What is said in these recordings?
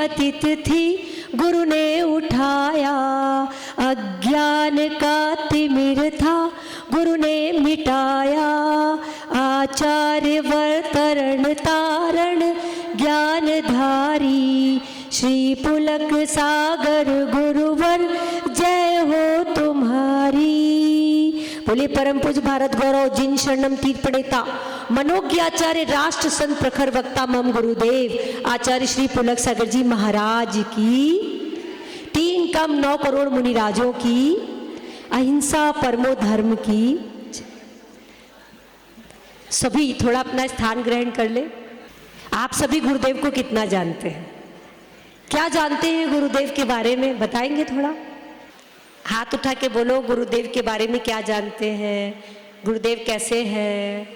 पतित थी गुरु ने उठाया, अज्ञान का तिमिर था गुरु ने मिटाया, आचार्य वर्तरण तारण ज्ञानधारी, श्री पुलक सागर गुरुवर जय हो तुम्हारी। बोले परम पूज्य भारत गौरव जिन शरणम तीर्थ प्रणेता मनोज्ञाचार्य राष्ट्र संत प्रखर वक्ता मम गुरुदेव आचार्य श्री पुलक सागर जी महाराज की, 3 कम 9 करोड़ मुनिराजों की, अहिंसा परमो धर्म की। सभी थोड़ा अपना स्थान ग्रहण कर ले। आप सभी गुरुदेव को कितना जानते हैं? क्या जानते हैं गुरुदेव के बारे में? बताएंगे थोड़ा? हाथ उठा के बोलो, गुरुदेव के बारे में क्या जानते हैं? गुरुदेव कैसे हैं?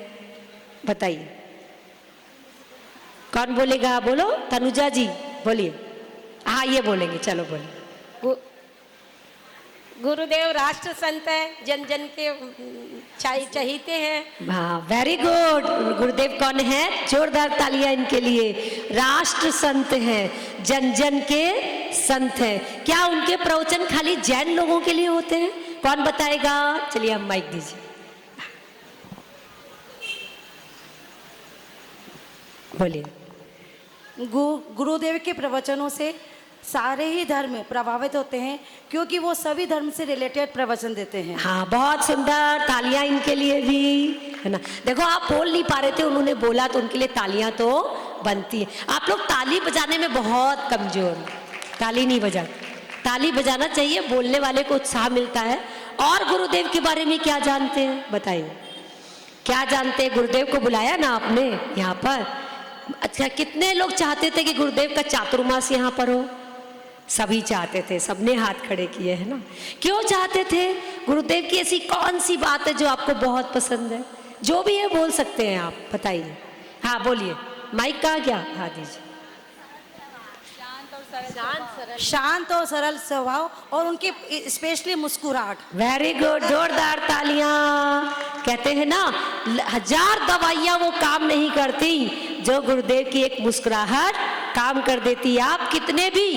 बताइए। कौन बोलेगा? बोलो। तनुजा जी बोलिए। हाँ ये बोलेंगे, चलो बोलिए। गुरुदेव राष्ट्र संत है, जन जन के चाहते हैं। हाँ वेरी गुड। गुरुदेव कौन है? जोरदार तालियां इनके लिए। राष्ट्र संत हैं, जन जन के संत हैं। क्या उनके प्रवचन खाली जैन लोगों के लिए होते हैं? कौन बताएगा? चलिए हम माइक दीजिए। बोलिए। गुरुदेव के प्रवचनों से सारे ही धर्म प्रभावित होते हैं, क्योंकि वो सभी धर्म से रिलेटेड प्रवचन देते हैं। हाँ बहुत सुंदर, तालियां इनके लिए भी, है ना। देखो आप बोल नहीं पा रहे थे, उन्होंने बोला तो उनके लिए तालियां तो बनती है। आप लोग ताली बजाने में बहुत कमजोर, ताली नहीं बजा, ताली बजाना चाहिए, बोलने वाले को उत्साह मिलता है। और गुरुदेव के बारे में क्या जानते हैं? बताइए क्या जानते हैं? गुरुदेव को बुलाया ना आपने यहाँ पर। अच्छा कितने लोग चाहते थे कि गुरुदेव का चातुर्मास यहाँ पर हो? सभी चाहते थे, सबने हाथ खड़े किए, है ना। क्यों चाहते थे? गुरुदेव की ऐसी कौन सी बात है जो आपको बहुत पसंद है? जो भी है बोल सकते हैं आप, बताइए। हाँ बोलिए, माइक कहाँ गया? हाँ दीजिए। शांत और सरल स्वभाव और उनकी स्पेशली मुस्कुराहट। वेरी गुड, जोरदार तालियां। कहते हैं ना 1000 दवाइयां वो काम नहीं करती जो गुरुदेव की एक मुस्कुराहट काम कर देती। आप कितने भी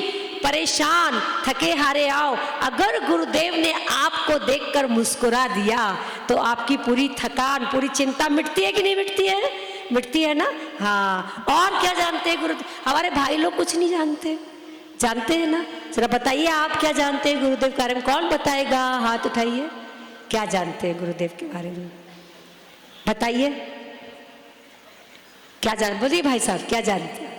परेशान थके हारे आओ, अगर गुरुदेव ने आपको देखकर मुस्कुरा दिया तो आपकी पूरी थकान, पूरी चिंता मिटती है कि नहीं मिटती है? मिटती है ना। हाँ और क्या जानते हैं गुरुदेव? हमारे भाई लोग कुछ नहीं जानते, जानते हैं ना। जरा बताइए आप क्या जानते हैं गुरुदेव के बारे में? कौन बताएगा? हाथ उठाइए। क्या जानते हैं गुरुदेव के बारे में? बताइए क्या जान, बोलिए भाई साहब क्या जानते हैं?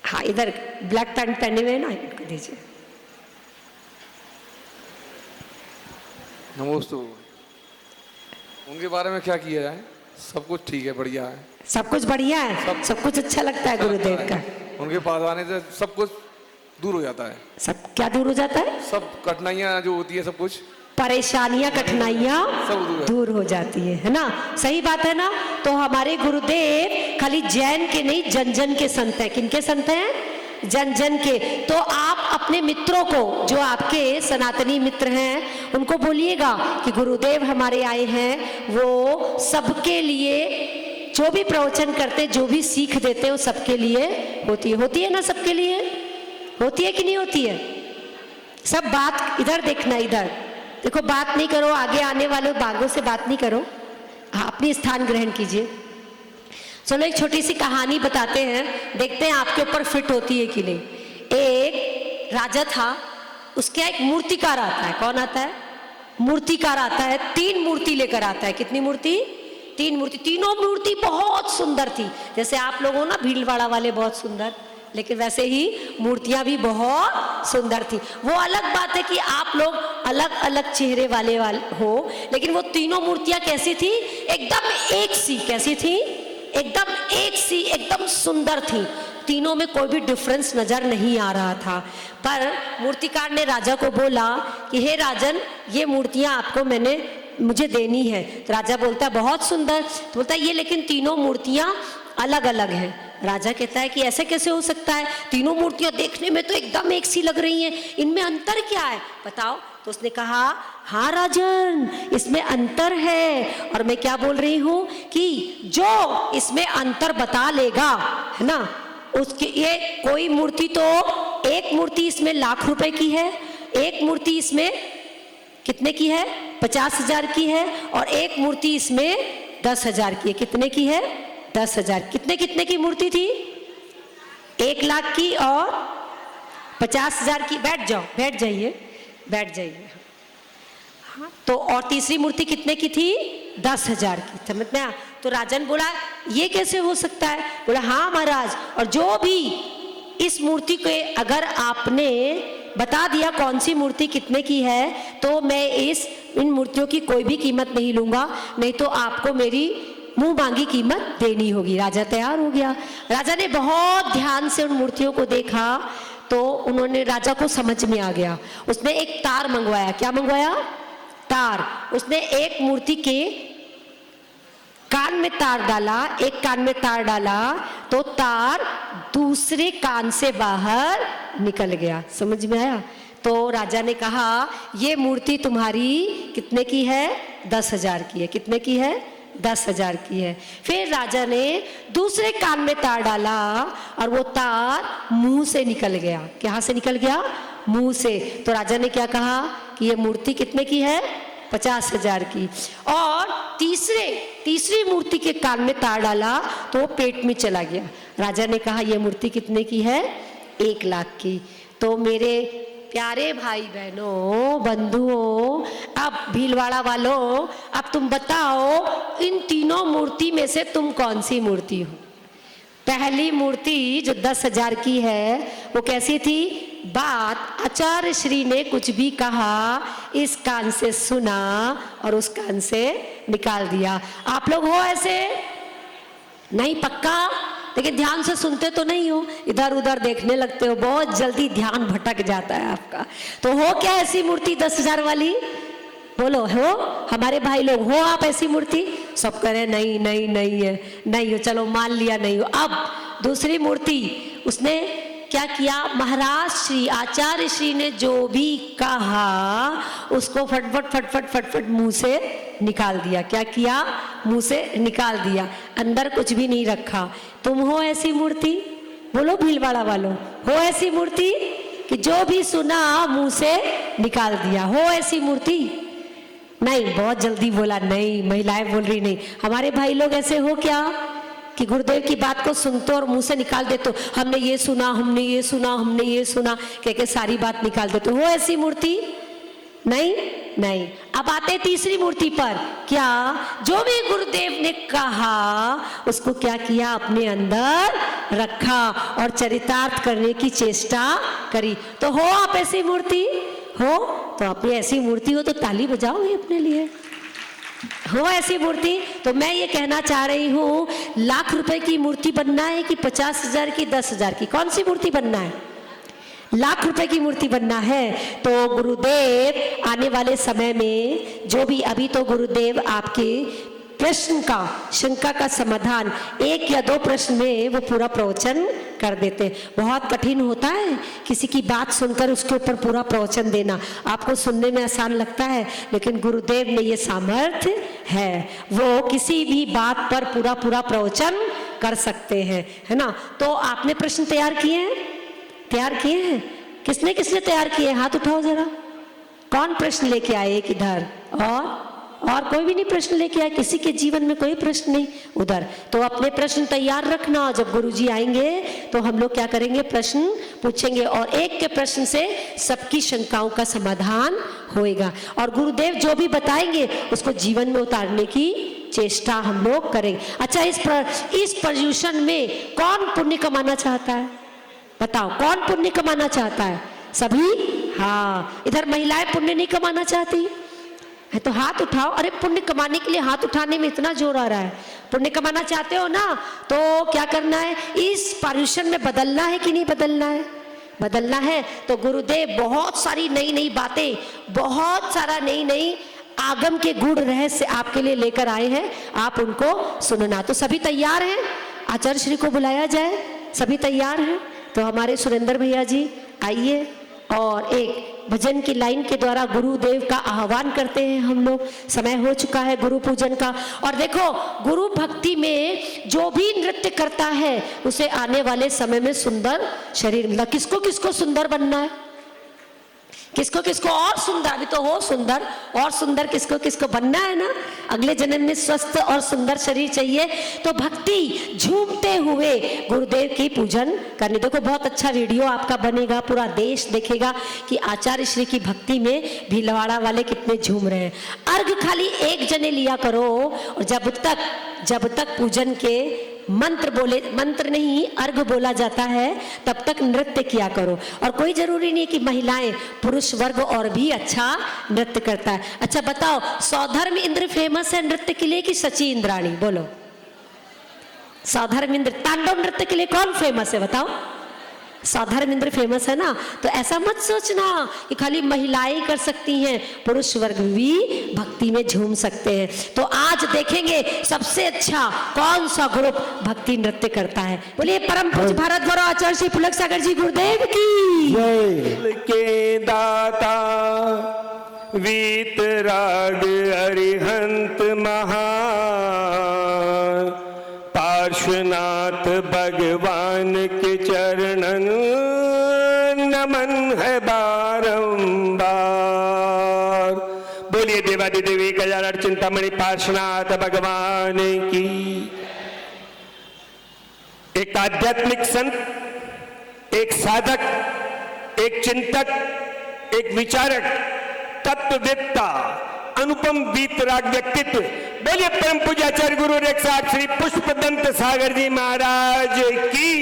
हाँ इधर ब्लैक पैंट पहने हुए ना, इनको दीजिए। नमस्ते। उनके बारे में क्या किया जाए? सब कुछ ठीक है, बढ़िया है। सब कुछ बढ़िया है, सब कुछ अच्छा लगता है गुरुदेव का। उनके पास आने से सब कुछ दूर हो जाता है। सब क्या दूर हो जाता है? सब कठिनाइयाँ जो होती है, सब कुछ परेशानियां, कठिनाइयां दूर हो जाती है ना। सही बात है ना। तो हमारे गुरुदेव खाली जैन के नहीं, जन जन के संत हैं। किनके संत हैं? जन जन के। तो आप अपने मित्रों को, जो आपके सनातनी मित्र हैं, उनको बोलिएगा कि गुरुदेव हमारे आए हैं, वो सबके लिए जो भी प्रवचन करते, जो भी सीख देते, वो सबके लिए होती है ना। सबके लिए होती है कि नहीं होती है? सब बात इधर देखना, इधर देखो, बात नहीं करो, आगे आने वाले बागों से बात नहीं करो। हाँ अपनी स्थान ग्रहण कीजिए। चलो एक छोटी सी कहानी बताते हैं, देखते हैं आपके ऊपर फिट होती है कि नहीं। एक राजा था, उसके एक मूर्तिकार आता है। कौन आता है? मूर्तिकार आता है। 3 मूर्ति लेकर आता है। कितनी मूर्ति? 3 मूर्ति। तीनों मूर्ति बहुत सुंदर थी। जैसे आप लोग हो ना भीलवाड़ा वाले बहुत सुंदर, लेकिन वैसे ही मूर्तियां भी बहुत सुंदर थी। वो अलग बात है कि आप लोग अलग अलग चेहरे वाले हो, लेकिन वो तीनों मूर्तियां कैसी थी? एकदम एक सी। कैसी थी? एकदम एक सी, एकदम सुंदर थी। तीनों में कोई भी डिफरेंस नजर नहीं आ रहा था। पर मूर्तिकार ने राजा को बोला कि हे राजन, ये मूर्तियां आपको मुझे देनी है। तो राजा बोलता है बहुत सुंदर। तो बोलता है ये लेकिन तीनों मूर्तियां अलग अलग हैं। राजा कहता है कि ऐसे कैसे हो सकता है? तीनों मूर्तियां देखने में तो एकदम एक सी लग रही हैं, इनमें अंतर क्या है बताओ? तो उसने कहा हाँ राजन, इसमें अंतर है। और मैं क्या बोल रही हूँ कि जो इसमें अंतर बता लेगा, है ना, उसके ये कोई मूर्ति तो एक मूर्ति इसमें ₹1,00,000 की है, एक मूर्ति इसमें कितने की है 50,000 की है, और एक मूर्ति इसमें 10,000 की है। कितने की है 10,000। कितने कितने की मूर्ति थी 1,00,000 की और 50,000 की। बैठ जाओ, बैठ जाइए, बैठ जाइए। हाँ, तो और तीसरी मूर्ति कितने की थी 10,000 की। समझ में आया? तो राजन बोला ये कैसे हो सकता है? बोला हाँ महाराज, और जो भी इस मूर्ति के अगर आपने बता दिया कौन सी मूर्ति कितने की है तो मैं इन मूर्तियों की कोई भी कीमत नहीं लूंगा, नहीं तो आपको मेरी मुंह मांगी कीमत देनी होगी। राजा तैयार हो गया। राजा ने बहुत ध्यान से उन मूर्तियों को देखा तो उन्होंने राजा को समझ में आ गया। उसने एक तार मंगवाया। क्या मंगवाया? तार। उसने एक मूर्ति के कान में तार डाला, एक कान में तार डाला तो तार दूसरे कान से बाहर निकल गया। समझ में आया? तो राजा ने कहा ये मूर्ति तुम्हारी कितने की है 10,000 की है। कितने की है 10,000 की है। फिर राजा ने दूसरे कान में तार डाला और वो तार मुंह से निकल गया। कहाँ से निकल गया? मुंह से। तो राजा ने क्या कहा कि ये मूर्ति कितने की है 50,000 की। और तीसरी मूर्ति के कान में तार डाला तो वो पेट में चला गया। राजा ने कहा ये मूर्ति कितने की है 1,00,000 की। तो मेरे प्यारे भाई बहनों बंधुओं, अब भीलवाड़ा वालों, अब तुम बताओ इन तीनों मूर्ति में से तुम कौन सी मूर्ति हो? पहली मूर्ति जो 10,000 की है वो कैसी थी? बात आचार्य श्री ने कुछ भी कहा इस कान से सुना और उस कान से निकाल दिया। आप लोग हो ऐसे? नहीं पक्का? लेकिन ध्यान से सुनते तो नहीं हो, इधर उधर देखने लगते हो, बहुत जल्दी ध्यान भटक जाता है आपका। तो हो क्या ऐसी मूर्ति 10,000 वाली? बोलो हो हमारे भाई लोग, हो आप ऐसी मूर्ति? सब कह रहे नहीं नहीं नहीं है, नहीं हो। चलो मान लिया नहीं हो। अब दूसरी मूर्ति उसने क्या किया? महाराज श्री आचार्य श्री ने जो भी कहा उसको फटफट फटफट फटफट मुंह से निकाल दिया। क्या किया? मुंह से निकाल दिया, अंदर कुछ भी नहीं रखा। तुम हो ऐसी मूर्ति? बोलो भीलवाड़ा वालों, हो ऐसी मूर्ति कि जो भी सुना मुंह से निकाल दिया? हो ऐसी मूर्ति? नहीं, बहुत जल्दी बोला नहीं, महिलाएं बोल रही नहीं। हमारे भाई लोग ऐसे हो क्या कि गुरुदेव की बात को सुनते और मुंह से निकाल देते हो, हमने ये सुना, हमने ये सुना, हमने ये सुना, कह के सारी बात निकाल देते हो? ऐसी मूर्ति? नहीं नहीं। अब आते तीसरी मूर्ति पर। क्या? जो भी गुरुदेव ने कहा उसको क्या किया? अपने अंदर रखा और चरितार्थ करने की चेष्टा करी। तो हो आप ऐसी मूर्ति? हो तो अपनी ऐसी मूर्ति हो तो ताली बजाओ अपने लिए। हो ऐसी मूर्ति? तो मैं ये कहना चाह रही हूँ, ₹1,00,000 की मूर्ति बनना है कि 50,000 की 10,000 की? कौन सी मूर्ति बनना है? ₹1,00,000 की मूर्ति बनना है। तो गुरुदेव आने वाले समय में जो भी, अभी तो गुरुदेव आपके प्रश्न का, शंका का समाधान 1 या 2 प्रश्न में वो पूरा प्रवचन कर देते। बहुत कठिन होता है किसी की बात सुनकर उसके ऊपर पूरा प्रवचन देना। आपको सुनने में आसान लगता है, लेकिन गुरुदेव में ये सामर्थ्य है, वो किसी भी बात पर पूरा प्रवचन कर सकते हैं, है ना। तो आपने प्रश्न तैयार किए हैं? तैयार किए हैं? किसने किसने तैयार किए? हाथ उठाओ जरा। कौन प्रश्न लेके आए एक इधर? और कोई भी नहीं प्रश्न लेके आए? किसी के जीवन में कोई प्रश्न नहीं? उधर। तो अपने प्रश्न तैयार रखना, जब गुरुजी आएंगे तो हम लोग क्या करेंगे? प्रश्न पूछेंगे और एक के प्रश्न से सबकी शंकाओं का समाधान होएगा। और गुरुदेव जो भी बताएंगे उसको जीवन में उतारने की चेष्टा हम लोग करेंगे। अच्छा, इस पर्यूषण में कौन पुण्य कमाना चाहता है? बताओ, कौन पुण्य कमाना चाहता है? सभी? हाँ। इधर महिलाएं पुण्य नहीं कमाना चाहती है तो हाथ उठाओ। अरे पुण्य कमाने के लिए हाथ उठाने में इतना जोर आ रहा है। पुण्य कमाना चाहते हो ना, तो क्या करना है? इस पर्यूषण में बदलना है कि नहीं बदलना है? बदलना है। तो गुरुदेव बहुत सारी नई नई बातें, बहुत सारा नई नई आगम के गूढ़ रहस्य आपके लिए लेकर आए हैं, आप उनको सुनना। तो सभी तैयार हैं? आचार्य श्री को बुलाया जाए। सभी तैयार हैं? तो हमारे सुरेंद्र भैया जी आइए और एक भजन की लाइन के द्वारा गुरुदेव का आह्वान करते हैं हम लोग। समय हो चुका है गुरु पूजन का। और देखो, गुरु भक्ति में जो भी नृत्य करता है उसे आने वाले समय में सुंदर शरीर मिलता। किसको किसको सुंदर बनना है? किसको किसको और सुंदर, अभी तो हो सुंदर, और सुंदर किसको किसको बनना है ना? अगले जन्म में स्वस्थ और सुंदर शरीर चाहिए। तो भक्ति झूमते हुए गुरुदेव की पूजन करनी। देखो, बहुत अच्छा वीडियो आपका बनेगा, पूरा देश देखेगा कि आचार्य श्री की भक्ति में भीलवाड़ा वाले कितने झूम रहे हैं। अर्घ खाली एक जने लिया करो, और जब तक पूजन के मंत्र नहीं अर्घ बोला जाता है तब तक नृत्य किया करो। और कोई जरूरी नहीं कि महिलाएं, पुरुष वर्ग और भी अच्छा नृत्य करता है। अच्छा बताओ, सौधर्म इंद्र फेमस है नृत्य के लिए कि सची इंद्राणी? बोलो। सौधर्म इंद्र। तांडव नृत्य के लिए कौन फेमस है बताओ? सौधर्म इंद्र फेमस है ना। तो ऐसा मत सोचना कि खाली महिलाएं कर सकती हैं, पुरुष वर्ग भी भक्ति में झूम सकते हैं। तो आज देखेंगे सबसे अच्छा कौन सा ग्रुप भक्ति नृत्य करता है। बोलिए परम पूज्य भारत गौरव आचार्य श्री पुलक सागर जी गुरुदेव की जय। के दाता वीतराग अरिहंत महान, पार्श्वनाथ भगवान के चरणन नमन है बारंबार। बोलिए देवादि देवी गजानन चिंतामणि पार्श्वनाथ भगवान की। एक आध्यात्मिक संत, एक साधक, एक चिंतक, एक विचारक, तत्ववेत्ता, अनुपम वीतराग व्यक्तित्व। बोलिए परम पूज्य आचार्य गुरु रेखसार श्री पुष्पदंत सागर जी महाराज की।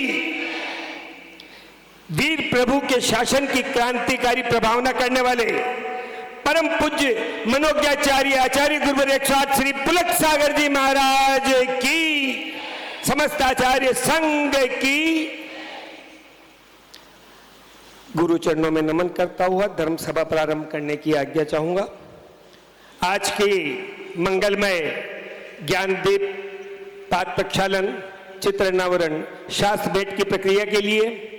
वीर प्रभु के शासन की क्रांतिकारी प्रभावना करने वाले परम पूज्य मनोज्ञाचार्य आचार्य गुरु रेखसार श्री पुलक सागर जी महाराज की, समस्त आचार्य संघ की। गुरु चरणों में नमन करता हुआ धर्म सभा प्रारंभ करने की आज्ञा चाहूंगा। आज की मंगलमय ज्ञानदीप पाठ प्रक्षालन, चित्र अनावरण, शास्त्र भेंट की प्रक्रिया के लिए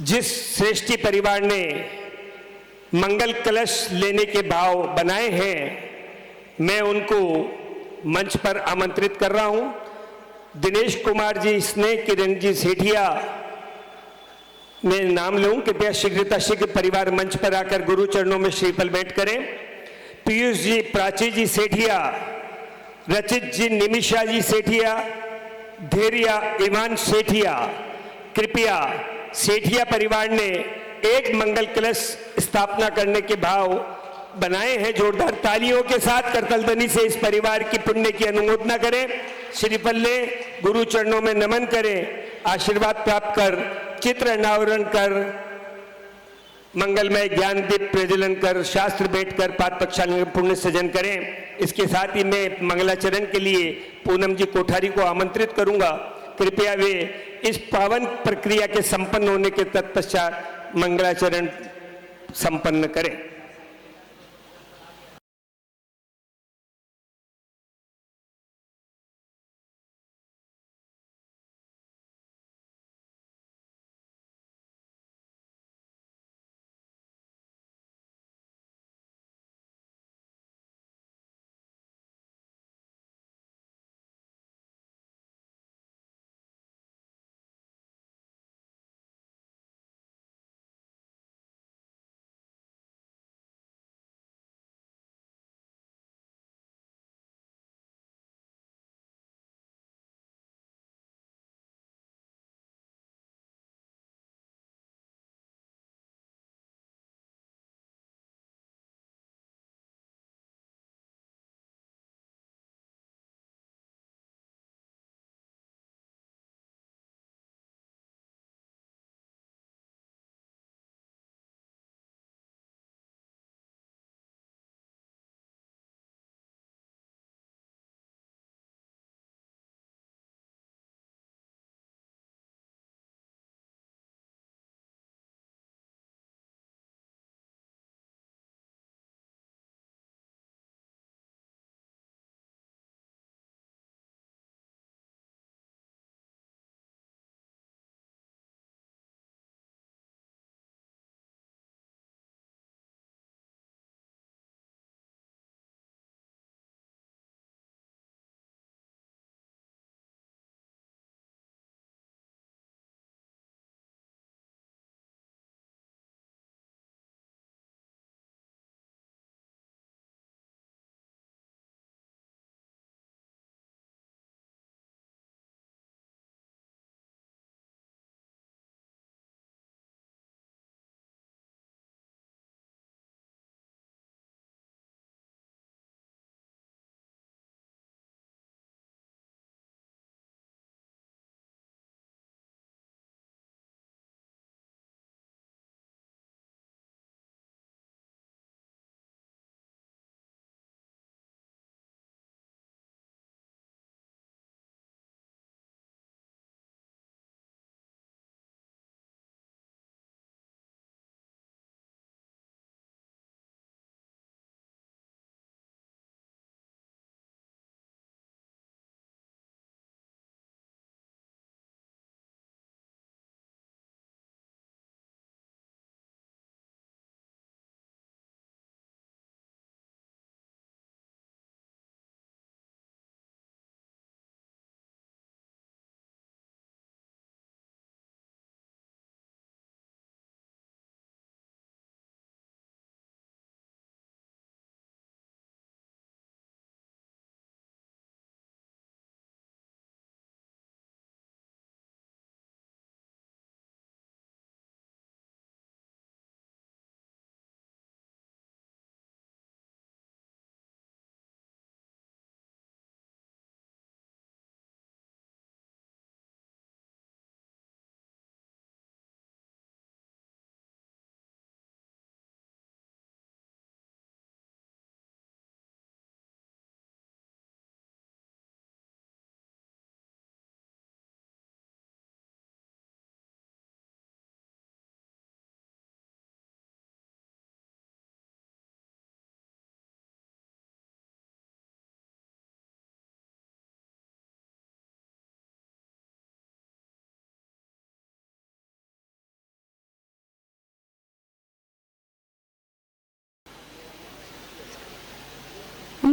जिस श्रेष्ठी परिवार ने मंगल कलश लेने के भाव बनाए हैं, मैं उनको मंच पर आमंत्रित कर रहा हूं। दिनेश कुमार जी, स्नेह किरण जी सेठिया, मैं नाम लूं, कृपया शीघ्र परिवार मंच पर आकर गुरु चरणों में श्रीफल भेंट करें। पीयूष जी, प्राची जी सेठिया, रचित जी, निमिषा जी सेठिया, धैर्य इवान सेठिया, कृपया सेठिया परिवार ने एक मंगल कलश स्थापना करने के भाव बनाए हैं। जोरदार तालियों के साथ करतलध्वनि से इस परिवार की पुण्य की अनुमोदना करें। श्रीफल लें, गुरु चरणों में नमन करें, आशीर्वाद प्राप्त कर, चित्र अनावरण कर, मंगलमय ज्ञानदीप प्रज्वलन कर, शास्त्र भेंट कर, पाठ प्रक्षालन पुण्य सृजन करें। इसके साथ ही मैं मंगलाचरण के लिए पूनम जी कोठारी को आमंत्रित करूंगा। कृपया वे इस पावन प्रक्रिया के संपन्न होने के तत्पश्चात मंगलाचरण संपन्न करें।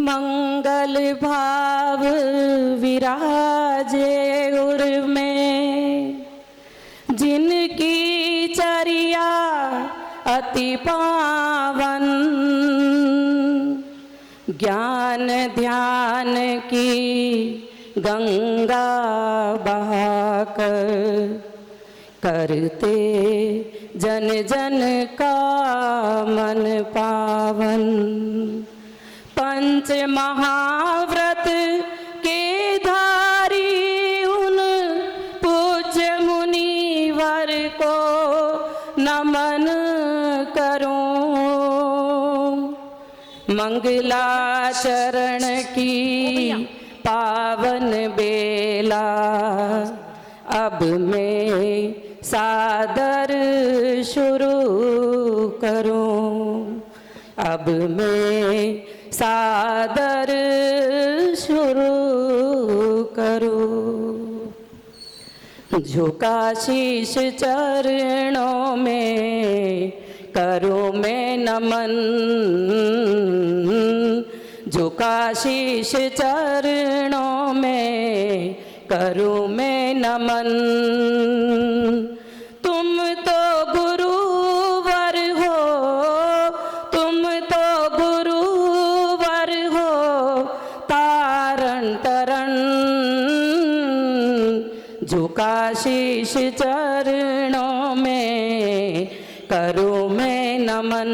मंगल भाव विराजे उर में, जिनकी चर्या अति पावन, ज्ञान ध्यान की गंगा बहाकर, करते जन जन का मन पावन। पंच महाव्रत के धारी उन पूज्य मुनिवर को नमन करूं, मंगलाचरण की पावन बेला अब मैं सादर शुरू करूं, अब मैं सादर शुरू करूं। झुका शीश चरणों में करूं मैं नमन, झुका शीश चरणों में करूं मैं नमन। तुम तो गुरुवर हो, तुम तो गुरुवर हो, तारण तरण, झुका शीश चरणों में करूं मैं नमन,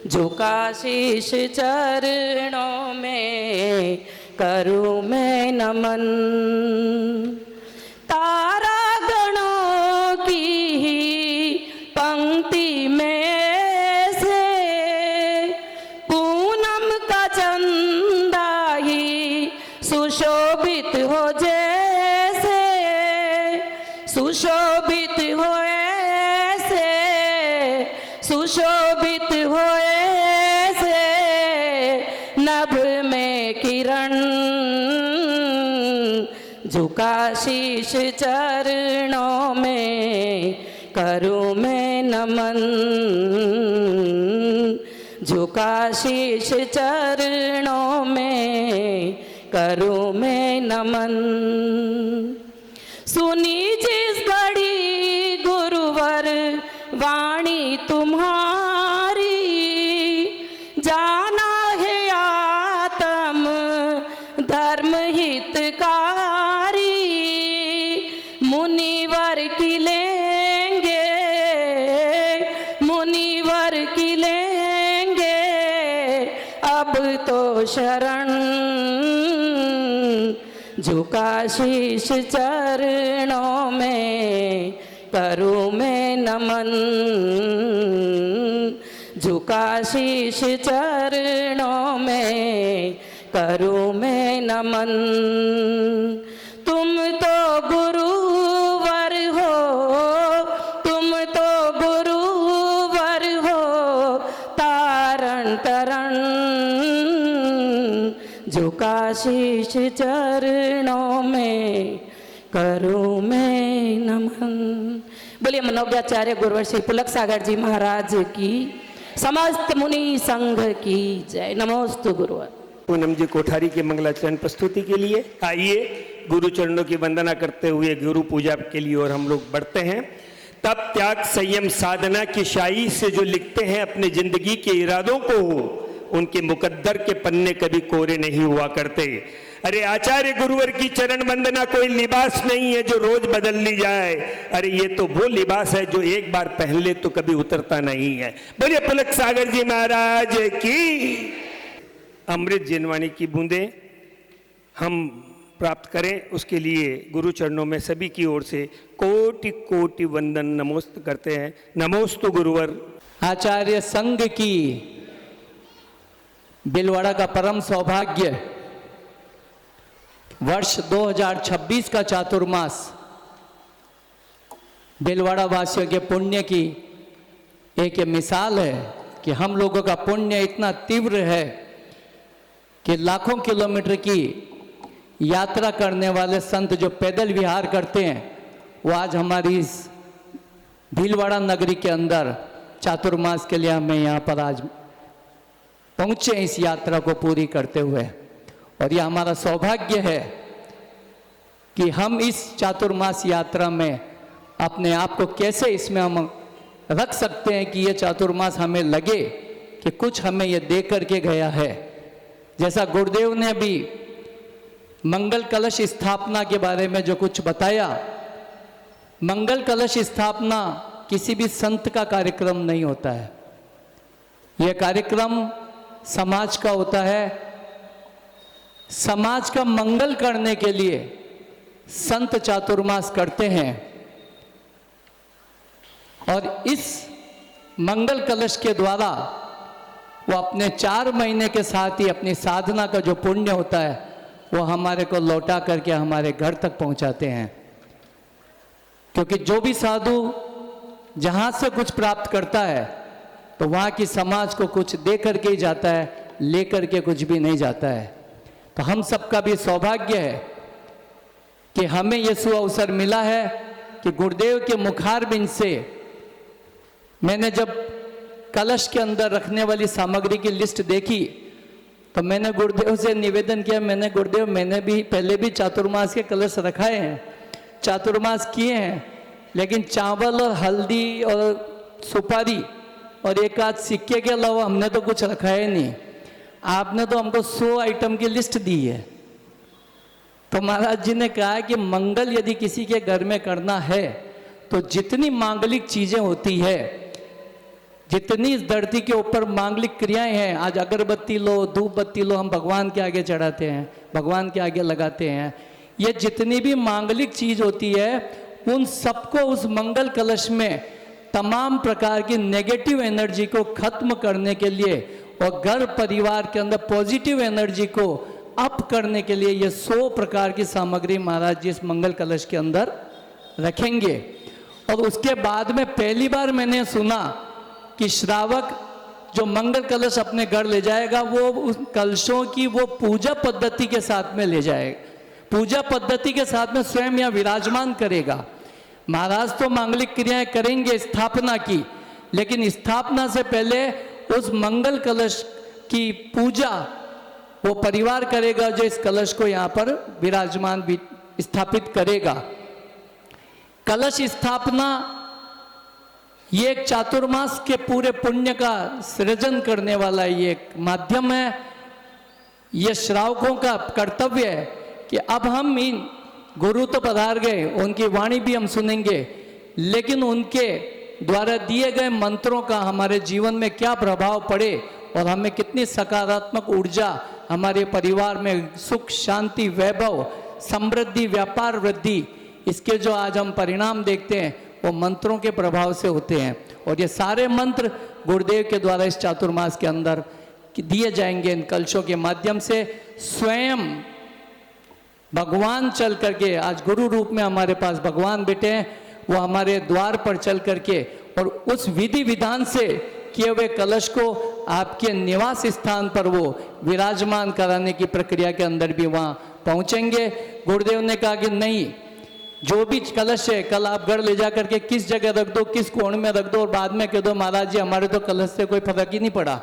झुका शीश चरणों में करूं मैं नमन। तारा गणों की ही पंक्ति में से पूनम का चंदा ही सुशोभित हो जैसे, सुशोभित हो ऐसे, सुशोभित हो ऐसे, नभ में किरण, झुका शीश चरणों में करूं मैं नमन, झुका शीश चरणों में करूं मैं नमन। सुनी जिस घड़ी गुरुवर वाणी तुम्हारी, जाना है आत्म धर्म हितकारी, मुनिवर की लेंगे, मुनिवर की लेंगे अब तो शरण, झुका शीश चरणों में करूं मैं नमन, झुका शीश चरणों में करूं मैं नमन। तुम तो गुरुवर हो, तुम तो गुरुवर हो, तारण तरण, झुका शीश चरणों में करूं मैं नमन। बोलिए मनोज्ञाचार्य गुरुवर श्री पुलक सागर जी महाराज की, समस्त मुनि संघ की जय। नमोस्तु गुरुवर। पूनम जी कोठारी के मंगलाचरण प्रस्तुति के लिए आइए गुरु चरणों की वंदना करते हुए गुरु पूजा के लिए और हम लोग बढ़ते हैं। तप त्याग संयम साधना की शाही से जो लिखते हैं अपने जिंदगी के इरादों को, उनके मुकद्दर के पन्ने कभी कोरे नहीं हुआ करते। अरे आचार्य गुरुवर की चरण वंदना कोई लिबास नहीं है जो रोज बदल ली जाए, अरे ये तो वो लिबास है जो एक बार पहन ले तो कभी उतरता नहीं है। बोलिए पुलक सागर जी महाराज की। अमृत जिनवाणी की बूंदें हम प्राप्त करें, उसके लिए गुरु चरणों में सभी की ओर से कोटि कोटि वंदन नमोस्त करते हैं। नमोस्तु गुरुवर। आचार्य संघ की बिलवाड़ा का परम सौभाग्य वर्ष 2026 का चातुर्मास बिलवाड़ा वासियों के पुण्य की एक मिसाल है कि हम लोगों का पुण्य इतना तीव्र है कि लाखों किलोमीटर की यात्रा करने वाले संत जो पैदल विहार करते हैं वो आज हमारी इस भीलवाड़ा नगरी के अंदर चातुर्मास के लिए हमें यहाँ पर आज पहुँचे इस यात्रा को पूरी करते हुए। और ये हमारा सौभाग्य है कि हम इस चातुर्मास यात्रा में अपने आप को कैसे इसमें हम रख सकते हैं कि ये चातुर्मास हमें लगे कि कुछ हमें ये दे करके गया है। जैसा गुरुदेव ने भी मंगल कलश स्थापना के बारे में जो कुछ बताया, मंगल कलश स्थापना किसी भी संत का कार्यक्रम नहीं होता है। यह कार्यक्रम समाज का होता है। समाज का मंगल करने के लिए संत चातुर्मास करते हैं। और इस मंगल कलश के द्वारा वो अपने 4 महीने के साथ ही अपनी साधना का जो पुण्य होता है वो हमारे को लौटा करके हमारे घर तक पहुंचाते हैं। क्योंकि जो भी साधु जहां से कुछ प्राप्त करता है तो वहां की समाज को कुछ दे करके ही जाता है, ले करके कुछ भी नहीं जाता है। तो हम सबका भी सौभाग्य है कि हमें ये सुअवसर मिला है कि गुरुदेव के मुखारबिंद से मैंने जब कलश के अंदर रखने वाली सामग्री की लिस्ट देखी तो मैंने गुरुदेव से निवेदन किया, मैंने भी पहले भी चातुर्मास के कलश रखाए हैं, चातुर्मास किए हैं, लेकिन चावल और हल्दी और सुपारी और एक आध सिक्के के अलावा हमने तो कुछ रखा है नहीं। आपने तो हमको 100 आइटम की लिस्ट दी है। तो महाराज जी ने कहा कि मंगल यदि किसी के घर में करना है तो जितनी मांगलिक चीजें होती है, जितनी इस धरती के ऊपर मांगलिक क्रियाएं हैं, आज अगरबत्ती लो, धूप बत्ती लो, हम भगवान के आगे चढ़ाते हैं, भगवान के आगे लगाते हैं। ये जितनी भी मांगलिक चीज होती है उन सबको उस मंगल कलश में तमाम प्रकार की नेगेटिव एनर्जी को खत्म करने के लिए और घर परिवार के अंदर पॉजिटिव एनर्जी को अप करने के लिए ये 100 प्रकार की सामग्री महाराज जी इस मंगल कलश के अंदर रखेंगे। और उसके बाद में पहली बार मैंने सुना कि श्रावक जो मंगल कलश अपने घर ले जाएगा वो उस कलशों की वो पूजा पद्धति के साथ में ले जाएगा, पूजा पद्धति के साथ में स्वयं यहाँ विराजमान करेगा। महाराज तो मांगलिक क्रियाएं करेंगे स्थापना की, लेकिन स्थापना से पहले उस मंगल कलश की पूजा वो परिवार करेगा जो इस कलश को यहाँ पर विराजमान स्थापित करेगा। कलश स्थापना ये एक चातुर्मास के पूरे पुण्य का सृजन करने वाला ये एक माध्यम है। ये श्रावकों का कर्तव्य है कि अब हम इन गुरु तो पधार गए, उनकी वाणी भी हम सुनेंगे, लेकिन उनके द्वारा दिए गए मंत्रों का हमारे जीवन में क्या प्रभाव पड़े और हमें कितनी सकारात्मक ऊर्जा हमारे परिवार में सुख, शांति, वैभव, समृद्धि, व्यापार वृद्धि, इसके जो आज हम परिणाम देखते हैं वो मंत्रों के प्रभाव से होते हैं। और ये सारे मंत्र गुरुदेव के द्वारा इस चातुर्मास के अंदर दिए जाएंगे इन कलशों के माध्यम से। स्वयं भगवान चल करके, आज गुरु रूप में हमारे पास भगवान बैठे हैं, वो हमारे द्वार पर चल करके और उस विधि विधान से किए हुए कलश को आपके निवास स्थान पर वो विराजमान कराने की प्रक्रिया के अंदर भी वहाँ पहुँचेंगे। गुरुदेव ने कहा कि नहीं, जो भी कलश है कल आप घर ले जा करके किस जगह रख दो, किस कोण में रख दो और बाद में कह दो महाराज जी हमारे तो कलश से कोई फर्क ही नहीं पड़ा।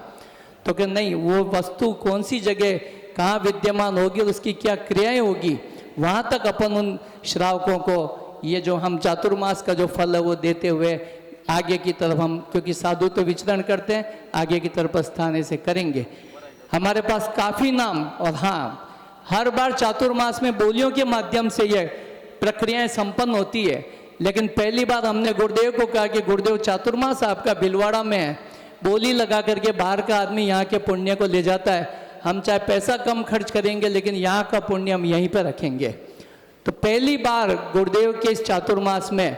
तो कि नहीं, वो वस्तु कौन सी जगह कहाँ विद्यमान होगी और उसकी क्या क्रियाएं होगी, वहाँ तक अपन उन श्रावकों को ये जो हम चातुर्मास का जो फल है वो देते हुए आगे की तरफ हम, क्योंकि साधु तो विचरण करते हैं, आगे की तरफ स्थान ऐसे करेंगे। हमारे पास काफ़ी नाम, और हाँ, हर बार चातुर्मास में बोलियों के माध्यम से ये प्रक्रियाएं संपन्न होती है, लेकिन पहली बार हमने गुरुदेव को कहा कि गुरुदेव चातुर्मास आपका भिलवाड़ा में है, बोली लगा करके बाहर का आदमी यहाँ के पुण्य को ले जाता है, हम चाहे पैसा कम खर्च करेंगे लेकिन यहाँ का पुण्य हम यहीं पर रखेंगे। तो पहली बार गुरुदेव के इस चातुर्मास में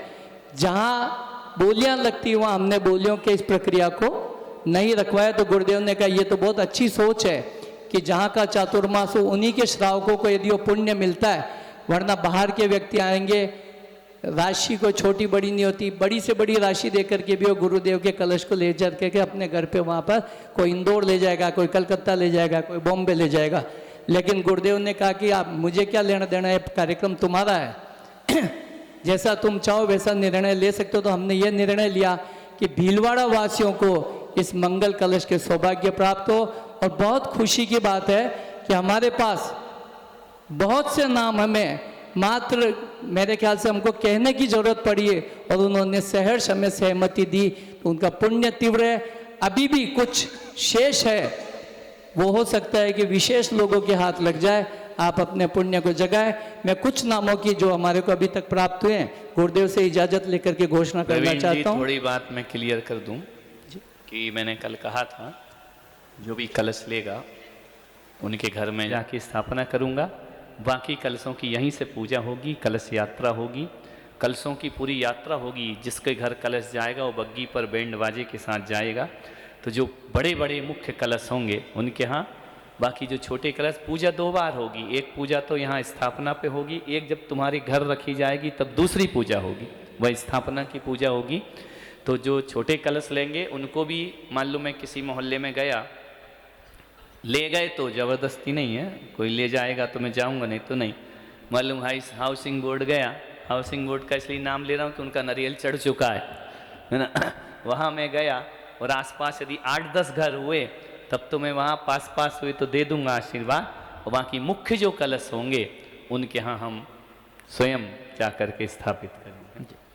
जहाँ बोलियाँ लगती वहाँ हमने बोलियों के इस प्रक्रिया को नहीं रखवाया। तो गुरुदेव ने कहा ये तो बहुत अच्छी सोच है कि जहाँ का चातुर्मास हो उन्हीं के श्रावकों को यदि वो पुण्य मिलता है, वरना बाहर के व्यक्ति आएंगे, राशि कोई छोटी बड़ी नहीं होती, बड़ी से बड़ी राशि दे करके भी वो गुरुदेव के कलश को ले जा के अपने घर पे वहाँ पर कोई इंदौर ले जाएगा, कोई कलकत्ता ले जाएगा, कोई बॉम्बे ले जाएगा। लेकिन गुरुदेव ने कहा कि आप, मुझे क्या लेना देना है, कार्यक्रम तुम्हारा है, जैसा तुम चाहो वैसा निर्णय ले सकते हो। तो हमने ये निर्णय लिया कि भीलवाड़ा वासियों को इस मंगल कलश के सौभाग्य प्राप्त हो और बहुत खुशी की बात है कि हमारे पास बहुत से नाम हमें मात्र मेरे ख्याल से हमको कहने की जरूरत पड़ी है और उन्होंने सहर्ष हमें सहमति दी, तो उनका पुण्य तीव्र है। अभी भी कुछ शेष है, वो हो सकता है कि विशेष लोगों के हाथ लग जाए, आप अपने पुण्य को जगाए। मैं कुछ नामों की जो हमारे को अभी तक प्राप्त हुए हैं गुरुदेव से इजाजत लेकर के घोषणा करना प्रवीण जी, चाहता हूँ। थोड़ी बात मैं क्लियर कर दूं कि मैंने कल कहा था जो भी कलश लेगा उनके घर में जाके स्थापना करूंगा। बाकी कलशों की यहीं से पूजा होगी, कलश यात्रा होगी, कलशों की पूरी यात्रा होगी। जिसके घर कलश जाएगा वो बग्गी पर बैंड बाजे के साथ जाएगा। तो जो बड़े बड़े मुख्य कलश होंगे उनके यहाँ, बाकी जो छोटे कलश पूजा 2 बार होगी। एक पूजा तो यहाँ स्थापना पे होगी, एक जब तुम्हारे घर रखी जाएगी तब दूसरी पूजा होगी, वह स्थापना की पूजा होगी। तो जो छोटे कलश लेंगे उनको भी, मान लो मैं किसी मोहल्ले में गया, ले गए तो ज़बरदस्ती नहीं है, कोई ले जाएगा तो मैं जाऊंगा, नहीं तो नहीं। मालूम हाउसिंग बोर्ड गया, हाउसिंग बोर्ड का इसलिए नाम ले रहा हूँ कि उनका नारियल चढ़ चुका है ना। वहाँ मैं गया और आसपास यदि 8-10 घर हुए तब तो मैं वहाँ पास हुए तो दे दूंगा आशीर्वाद, और बाकी मुख्य जो कलश होंगे उनके यहाँ हम स्वयं जा कर के स्थापित करेंगे।